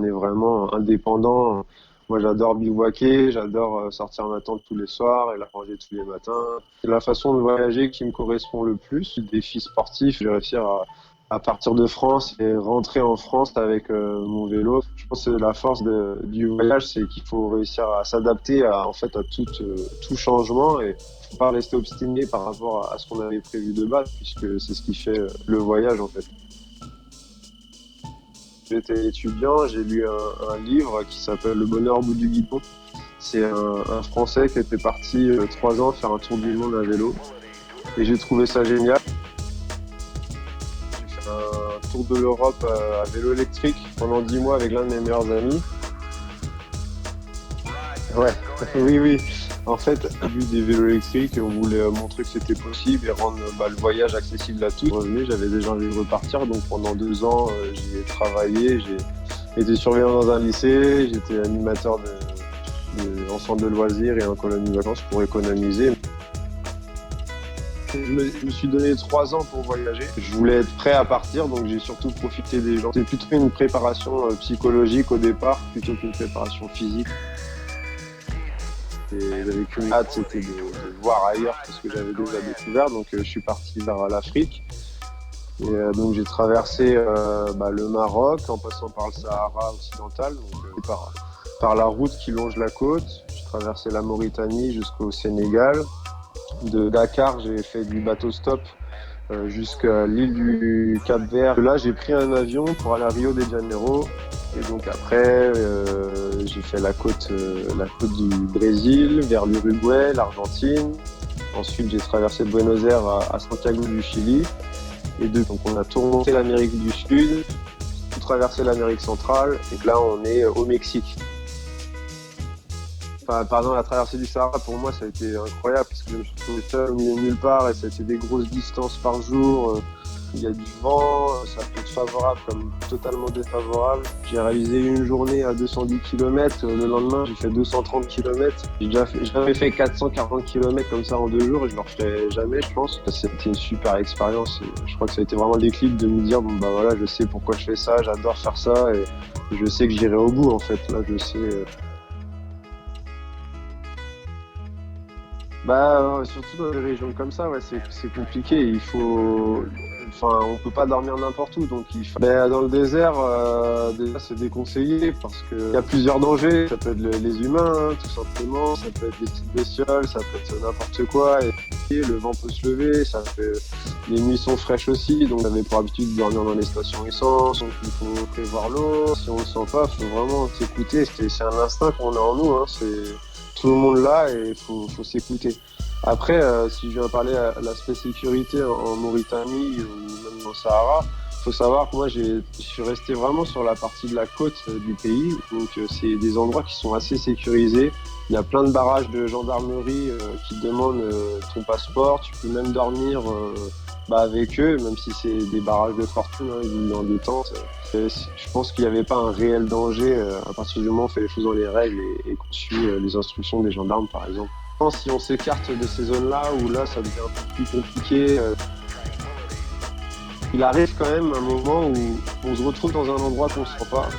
est vraiment indépendant. Moi, j'adore bivouaquer, j'adore sortir ma tente tous les soirs et la ranger tous les matins. C'est la façon de voyager qui me correspond le plus. Le défi sportif, je vais réussir à partir de France et rentrer en France avec mon vélo. Je pense que la force du voyage, c'est qu'il faut réussir à s'adapter en fait, à tout changement et faut pas rester obstiné par rapport à ce qu'on avait prévu de base, puisque c'est ce qui fait le voyage en fait. J'étais étudiant, j'ai lu un livre qui s'appelle Le bonheur au bout du guidon. C'est un Français qui était parti 3 ans faire un tour du monde à vélo. Et j'ai trouvé ça génial. J'ai fait un tour de l'Europe à vélo électrique pendant 10 mois avec l'un de mes meilleurs amis. Ouais, oui, oui. En fait, au début des vélos électriques, on voulait montrer que c'était possible et rendre le voyage accessible à tous. Revenu, j'avais déjà envie de repartir, donc pendant 2 ans, j'ai travaillé, j'ai été surveillant dans un lycée, j'étais animateur en centre de loisirs et en colonie de vacances pour économiser. Je me suis donné 3 ans pour voyager. Je voulais être prêt à partir, donc j'ai surtout profité des gens. C'était plutôt une préparation psychologique au départ, plutôt qu'une préparation physique. J'avais qu'une hâte, c'était de voir ailleurs parce que j'avais déjà découvert. Donc je suis parti vers l'Afrique. Et donc j'ai traversé le Maroc en passant par le Sahara occidental, donc par la route qui longe la côte. J'ai traversé la Mauritanie jusqu'au Sénégal. De Dakar, j'ai fait du bateau stop jusqu'à l'île du Cap-Vert. Là, j'ai pris un avion pour aller à Rio de Janeiro. Et donc après, j'ai fait la côte du Brésil, vers l'Uruguay, l'Argentine. Ensuite, j'ai traversé Buenos Aires à Santiago du Chili. Donc on a tout remonté l'Amérique du Sud, tout traversé l'Amérique centrale. Et là, on est au Mexique. Pardon, la traversée du Sahara, pour moi, ça a été incroyable parce que je me suis trouvé seul au milieu de nulle part et ça a été des grosses distances par jour. Il y a du vent, ça peut être favorable comme totalement défavorable. J'ai réalisé une journée à 210 km, le lendemain j'ai fait 230 km. J'ai jamais fait 440 km comme ça en 2 jours et je ne le referai jamais, je pense. C'était une super expérience. Je crois que ça a été vraiment le déclic de me dire bon bah voilà, je sais pourquoi je fais ça, j'adore faire ça et je sais que j'irai au bout en fait. Là je sais. Surtout dans des régions comme ça, ouais, c'est compliqué. On peut pas dormir n'importe où. Donc, dans le désert, déjà, c'est déconseillé parce que il y a plusieurs dangers. Ça peut être les humains, hein, tout simplement. Ça peut être des petites bestioles, ça peut être n'importe quoi. Et le vent peut se lever. Les nuits sont fraîches aussi. Donc, on avait pour habitude de dormir dans les stations essence. Donc, il faut prévoir l'eau. Si on le sent pas, faut vraiment s'écouter. C'est un instinct qu'on a en nous, hein. Tout le monde là et il faut s'écouter. Après, si je viens parler à l'aspect sécurité en Mauritanie ou même dans le Sahara, faut savoir que moi je suis resté vraiment sur la partie de la côte du pays, donc c'est des endroits qui sont assez sécurisés. Il y a plein de barrages de gendarmerie qui demandent ton passeport, tu peux même dormir avec eux, même si c'est des barrages de fortune, hein, ils dans des tentes. Je pense qu'il n'y avait pas un réel danger à partir du moment où on fait les choses dans les règles et qu'on suit les instructions des gendarmes, par exemple. Si on s'écarte de ces zones-là, où là, ça devient un peu plus compliqué, il arrive quand même un moment où on se retrouve dans un endroit qu'on ne sent pas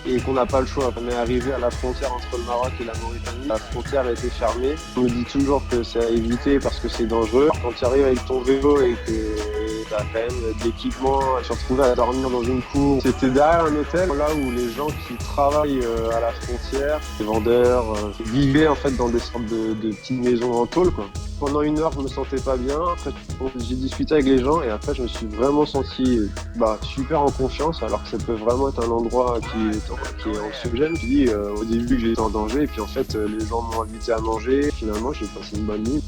et qu'on n'a pas le choix. On est arrivé à la frontière entre le Maroc et la Mauritanie. La frontière était fermée. On me dit toujours que c'est à éviter parce que c'est dangereux. Quand tu arrives avec ton vélo et que tu as quand même de l'équipement, tu te retrouves à dormir dans une cour. C'était derrière un hôtel, là où les gens qui travaillent à la frontière, les vendeurs, vivaient en fait dans des sortes de petites maisons en tôle, quoi. Pendant 1 heure, je me sentais pas bien. Après, j'ai discuté avec les gens et après, je me suis vraiment senti super en confiance, alors que ça peut vraiment être un endroit qui est anxiogène. Je dis au début que j'étais en danger et puis en fait, les gens m'ont invité à manger. Finalement, j'ai passé une bonne nuit.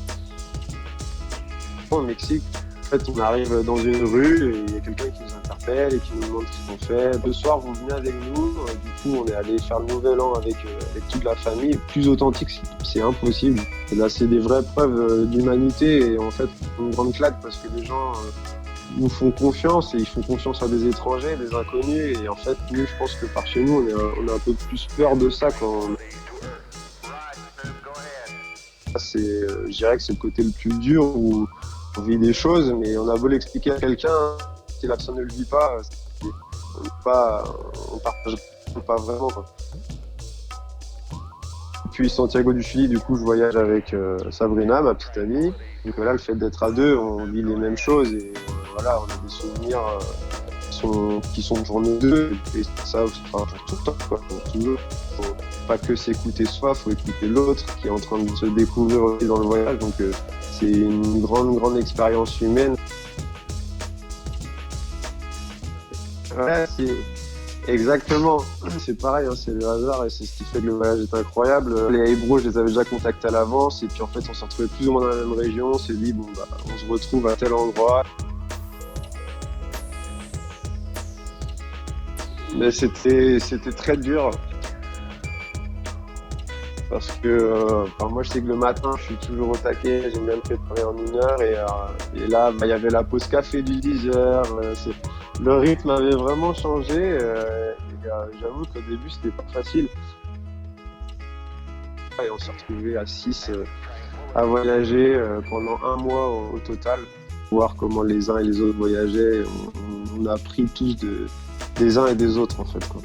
Au Mexique, en fait, on arrive dans une rue et il y a quelqu'un qui nous interpelle et qui nous demande ce qu'on fait. Le soir, vous venez avec nous. Du coup, on est allé faire le nouvel an avec toute la famille. Plus authentique, c'est impossible. Et là, c'est des vraies preuves d'humanité et en fait, une grande claque parce que les gens nous font confiance et ils font confiance à des étrangers, des inconnus. Et en fait, nous, je pense que par chez nous, on a un peu plus peur de ça quand je dirais que c'est le côté le plus dur où on vit des choses, mais on a beau l'expliquer à quelqu'un, si la personne ne le vit pas, on partage. pas vraiment, quoi. Puis Santiago du Chili, du coup, je voyage avec Sabrina, ma petite amie. Donc là, le fait d'être à deux, on vit les mêmes choses et voilà, on a des souvenirs qui sont pour nous deux. Et ça, enfin, pour tout le temps, quoi, pour toujours. Faut pas que s'écouter soi, faut écouter l'autre qui est en train de se découvrir aussi dans le voyage. Donc c'est une grande expérience humaine. Ouais, exactement, c'est pareil, hein, c'est le hasard et c'est ce qui fait que le voyage est incroyable. Les Hébros, je les avais déjà contactés à l'avance et puis en fait on s'est retrouvés plus ou moins dans la même région, on s'est dit bon bah on se retrouve à tel endroit. Mais c'était très dur parce que enfin, moi je sais que le matin je suis toujours au taquet, j'aime bien me préparer en 1 heure et là bah, il y avait la pause café du 10 heures. Le rythme avait vraiment changé j'avoue qu'au début c'était pas facile. Et on s'est retrouvés à 6 à voyager pendant 1 mois au total, voir comment les uns et les autres voyageaient. On a appris tous des uns et des autres en fait, quoi.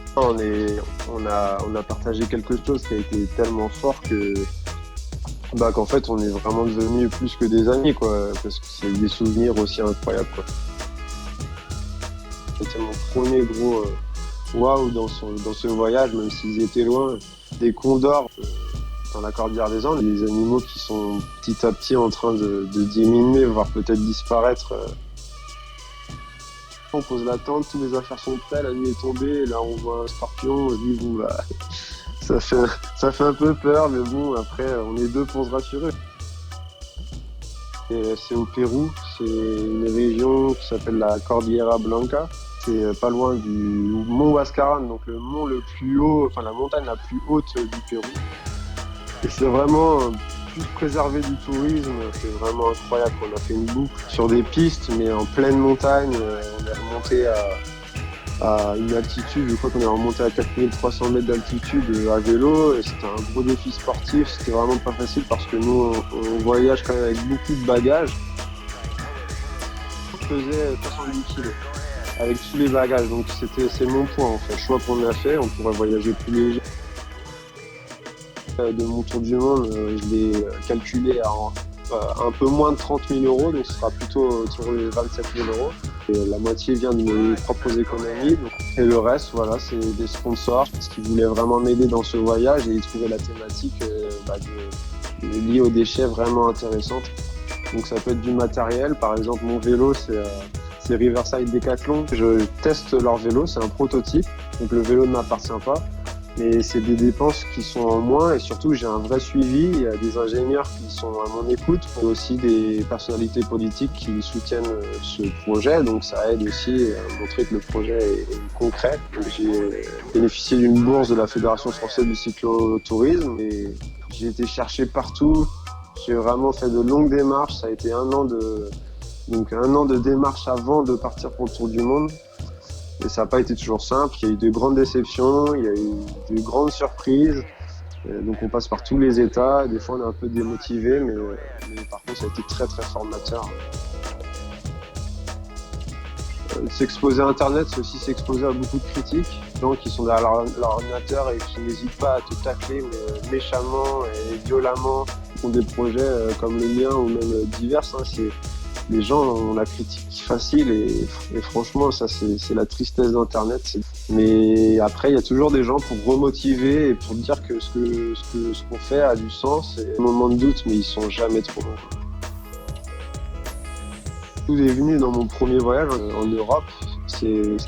On a partagé quelque chose qui a été tellement fort que bah, qu'en fait on est vraiment devenus plus que des amis, quoi, parce que c'est des souvenirs aussi incroyables, quoi. C'était mon premier gros waouh dans ce voyage, même s'ils étaient loin. Des condors dans la cordillère des Andes, des animaux qui sont petit à petit en train de diminuer, voire peut-être disparaître. On pose la tente, tous les affaires sont prêtes, la nuit est tombée, et là on voit un scorpion, on se dit bon bah ça fait, ça fait un peu peur, mais bon après on est deux pour se rassurer. Et c'est au Pérou, c'est une région qui s'appelle la Cordillera Blanca. C'est pas loin du mont Huascaran, donc le mont le plus haut, enfin la montagne la plus haute du Pérou. Et c'est vraiment plus préservé du tourisme, c'est vraiment incroyable. On a fait une boucle sur des pistes, mais en pleine montagne. On est remonté à une altitude, je crois qu'on est remonté à 4300 mètres d'altitude à vélo. Et c'était un gros défi sportif, c'était vraiment pas facile parce que nous, on voyage quand même avec beaucoup de bagages. On faisait 70 kilos avec tous les bagages, donc c'est mon point en fait. Le choix qu'on a fait, on pourrait voyager plus léger. De mon tour du monde, je l'ai calculé à un peu moins de 30 000 euros, donc ce sera plutôt sur les 27 000 euros. Et la moitié vient de mes propres économies, et le reste, voilà, c'est des sponsors parce qu'ils voulaient vraiment m'aider dans ce voyage et ils trouvaient la thématique liée aux déchets vraiment intéressante. Donc ça peut être du matériel, par exemple mon vélo c'est Riverside Decathlon. Je teste leur vélo, c'est un prototype, donc le vélo ne m'appartient pas. Mais c'est des dépenses qui sont en moins et surtout j'ai un vrai suivi. Il y a des ingénieurs qui sont à mon écoute et aussi des personnalités politiques qui soutiennent ce projet. Donc ça aide aussi à montrer que le projet est concret. Donc, j'ai bénéficié d'une bourse de la Fédération française du cyclotourisme et j'ai été chercher partout. J'ai vraiment fait de longues démarches. Ça a été un an de démarches avant de partir pour le tour du monde. Et ça n'a pas été toujours simple, il y a eu de grandes déceptions, il y a eu de grandes surprises. Donc on passe par tous les états, des fois on est un peu démotivé, mais par contre ça a été très formateur. S'exposer à Internet, c'est aussi s'exposer à beaucoup de critiques. Des gens qui sont derrière leur ordinateur et qui n'hésitent pas à te tacler mais méchamment et violemment, qui ont des projets comme le mien ou même divers. Les gens ont la critique facile et franchement, ça c'est la tristesse d'Internet. Mais après, il y a toujours des gens pour remotiver et pour dire que ce qu'on fait a du sens. Et au moment de doute, mais ils sont jamais trop longs. Tout est venu dans mon premier voyage en Europe. Ce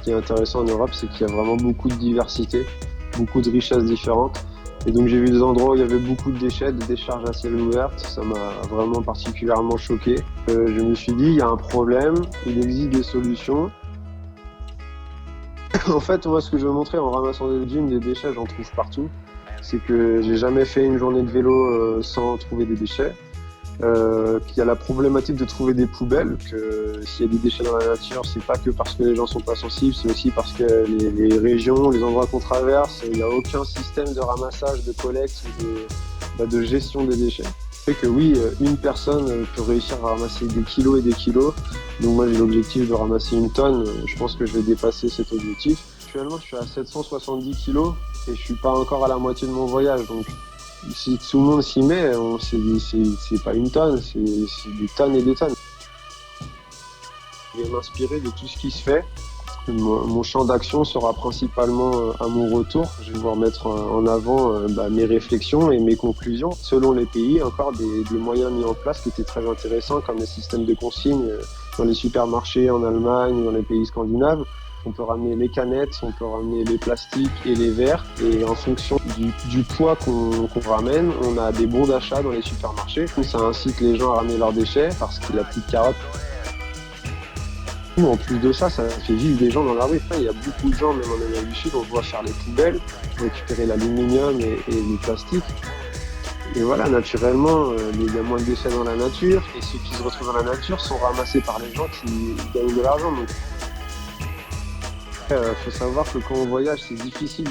qui est intéressant en Europe, c'est qu'il y a vraiment beaucoup de diversité, beaucoup de richesses différentes. Et donc j'ai vu des endroits où il y avait beaucoup de déchets, de décharges à ciel ouvert. Ça m'a vraiment particulièrement choqué. Je me suis dit, il y a un problème, il existe des solutions. En fait, moi, ce que je veux montrer en ramassant des jeans, des déchets, j'en trouve partout. C'est que j'ai jamais fait une journée de vélo sans trouver des déchets. Qu'il y a la problématique de trouver des poubelles, que s'il y a des déchets dans la nature, c'est pas que parce que les gens sont pas sensibles, c'est aussi parce que les régions, les endroits qu'on traverse, il n'y a aucun système de ramassage, de collecte, de gestion des déchets. C'est que oui, une personne peut réussir à ramasser des kilos et des kilos. Donc moi j'ai l'objectif de ramasser 1 tonne, je pense que je vais dépasser cet objectif. actuellement, je suis à 770 kilos et je suis pas encore à la moitié de mon voyage. Donc, si tout le monde s'y met, c'est pas une tonne, c'est des tonnes et des tonnes. Je vais m'inspirer de tout ce qui se fait. Mon champ d'action sera principalement à mon retour. Je vais devoir mettre en avant mes réflexions et mes conclusions. Selon les pays, encore des moyens mis en place qui étaient très intéressants, comme les systèmes de consignes dans les supermarchés en Allemagne, dans les pays scandinaves. On peut ramener les canettes, on peut ramener les plastiques et les verres. Et en fonction du poids qu'on ramène, on a des bons d'achat dans les supermarchés. Ça incite les gens à ramener leurs déchets parce qu'il n'y a plus de carottes. En plus de ça, ça fait vivre des gens dans la rue. Il y a beaucoup de gens, même en Amérique du Sud, on voit faire les poubelles, récupérer l'aluminium et le plastique. Et voilà, naturellement, il y a moins de déchets dans la nature. Et ceux qui se retrouvent dans la nature sont ramassés par les gens qui gagnent de l'argent. Donc, faut savoir que quand on voyage, c'est difficile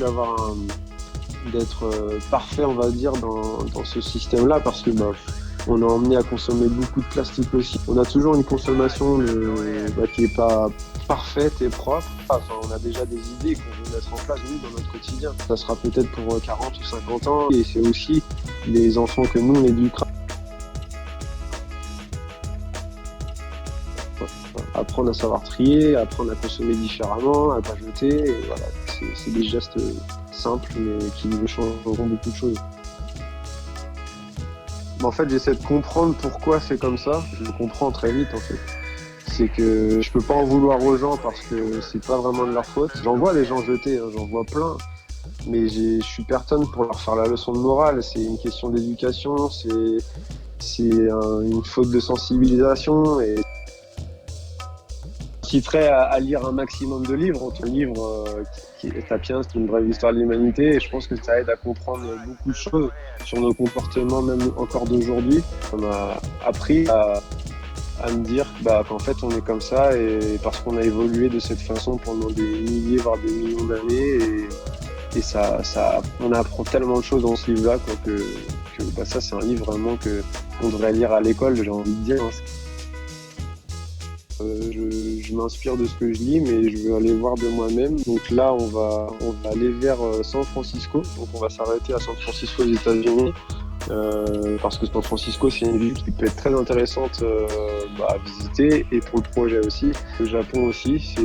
d'être parfait, on va dire, dans ce système-là, parce que on est emmené à consommer beaucoup de plastique aussi. On a toujours une consommation qui n'est pas parfaite et propre. Enfin, on a déjà des idées qu'on veut mettre en place, nous, dans notre quotidien. Ça sera peut-être pour 40 ou 50 ans. Et c'est aussi les enfants que nous, on éduquera. Apprendre à savoir trier, apprendre à consommer différemment, à pas jeter. Et voilà, c'est des gestes simples, mais qui nous changeront beaucoup de choses. En fait, j'essaie de comprendre pourquoi c'est comme ça. Je le comprends très vite, en fait. C'est que je peux pas en vouloir aux gens parce que c'est pas vraiment de leur faute. J'en vois les gens jeter, j'en vois plein. Mais je suis personne pour leur faire la leçon de morale. C'est une question d'éducation, c'est une faute de sensibilisation. Et citerai à lire un maximum de livres. Un livre qui est Sapiens, c'est une brève histoire de l'humanité, et je pense que ça aide à comprendre beaucoup de choses sur nos comportements, même encore d'aujourd'hui. Ça m'a appris à me dire qu'en fait on est comme ça, et parce qu'on a évolué de cette façon pendant des milliers, voire des millions d'années, et ça, on apprend tellement de choses dans ce livre-là, quoi, que ça c'est un livre vraiment qu'on devrait lire à l'école, j'ai envie de dire. Je m'inspire de ce que je lis, mais je veux aller voir de moi-même. Donc là, on va aller vers San Francisco. Donc on va s'arrêter à San Francisco aux États-Unis. Parce que San Francisco, c'est une ville qui peut être très intéressante à visiter, et pour le projet aussi. Le Japon aussi,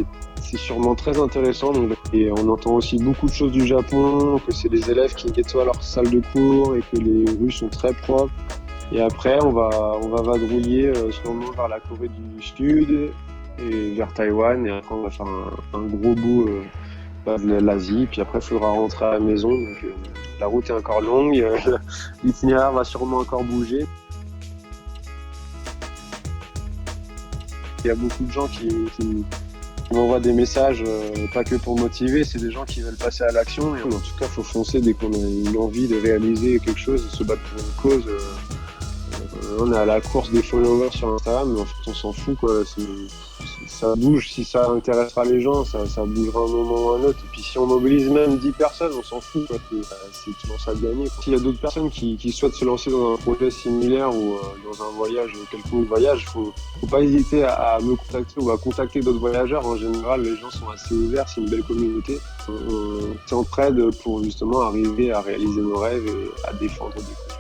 c'est sûrement très intéressant. Et on entend aussi beaucoup de choses du Japon, que c'est les élèves qui nettoient leur salle de cours et que les rues sont très propres. Et après, on va vadrouiller sûrement vers la Corée du Sud et vers Taïwan. Et après, on va faire un gros bout de l'Asie. Puis après, il faudra rentrer à la maison. Donc, la route est encore longue. L'itinéraire va sûrement encore bouger. Il y a beaucoup de gens qui m'envoient des messages, pas que pour motiver, c'est des gens qui veulent passer à l'action. Et en tout cas, il faut foncer dès qu'on a une envie de réaliser quelque chose, de se battre pour une cause. On est à la course des followers sur Instagram, mais en fait on s'en fout, quoi. Ça bouge, si ça intéressera les gens, ça bougera un moment ou un autre. Et puis si on mobilise même 10 personnes, on s'en fout, quoi. C'est toujours ça de gagner, quoi. S'il y a d'autres personnes qui souhaitent se lancer dans un projet similaire ou dans un voyage, quelconque voyage, faut pas hésiter à me contacter ou à contacter d'autres voyageurs. En général, les gens sont assez ouverts, c'est une belle communauté. On s'entraide pour justement arriver à réaliser nos rêves et à défendre des causes.